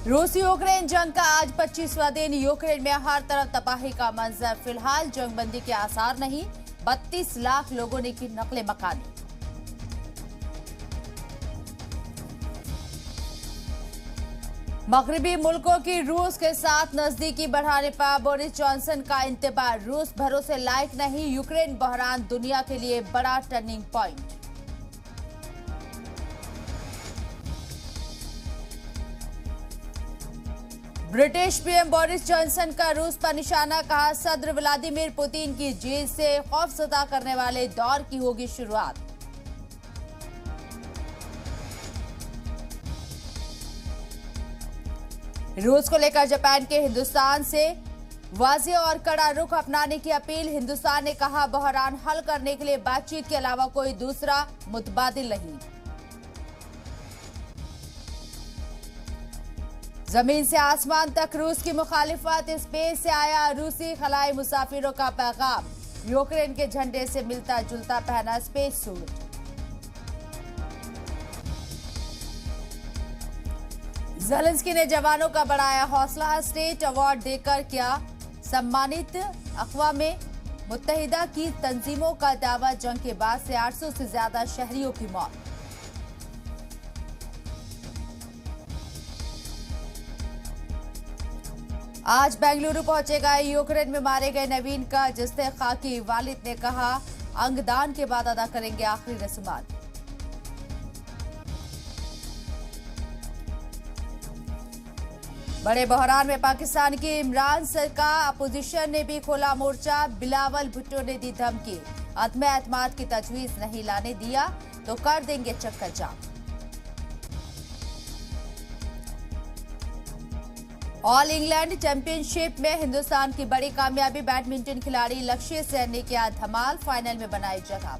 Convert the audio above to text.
रूस यूक्रेन जंग का आज 25वां दिन। यूक्रेन में हर तरफ तबाही का मंजर। फिलहाल जंगबंदी के आसार नहीं। 32 लाख लोगों ने की नकले मकानी। मगरबी मुल्कों की रूस के साथ नजदीकी बढ़ाने पर बोरिस जॉनसन का इंतबाह। रूस भरोसे लायक नहीं। यूक्रेन बहरान दुनिया के लिए बड़ा turning point. British PM Boris Johnson का रूस पर निशाना। कहा, सदर व्लादिमीर पुतिन की जीत से खौफजदा करने वाले दौर की होगी शुरुआत। रूस को लेकर जापान के हिंदुस्तान से वाज़ेह और कड़ा रुख अपनाने की अपील। हिंदुस्तान ने कहा, बहरान हल करने के लिए बातचीत के अलावा कोई दूसरा मुतबादिल नहीं। जमीन से आसमान तक रूस की मुखालिफत। स्पेस से आया रूसी खलाई मुसाफिरों का पैगाम। यूक्रेन के झंडे से मिलता जुलता पहना स्पेस सूट। ज़ेलेंस्की ने जवानों का बढ़ाया हौसला। स्टेट अवार्ड देकर किया सम्मानित। अक़वाम मुत्तहिदा की तंजीमों का दावा, जंग के बाद से 800 से ज्यादा शहरियों की मौत। आज बेंगलुरु पहुंचेगा यूक्रेन में मारे गए नवीन का जिस्ते खाकी। वालिद ने कहा, अंगदान के बाद अदा करेंगे आखिरी रस्मात। बड़े बहरान में पाकिस्तान की इमरान सरकार। अपोजिशन ने भी खोला मोर्चा। बिलावल भुट्टो ने दी धमकी, अदम एतमाद की तजवीज नहीं लाने दिया तो कर देंगे चक्कर जाम। ऑल इंग्लैंड चैंपियनशिप में हिंदुस्तान की बड़ी कामयाबी। बैडमिंटन खिलाड़ी लक्ष्य सेन ने किया धमाल, फाइनल में बनाई जगह।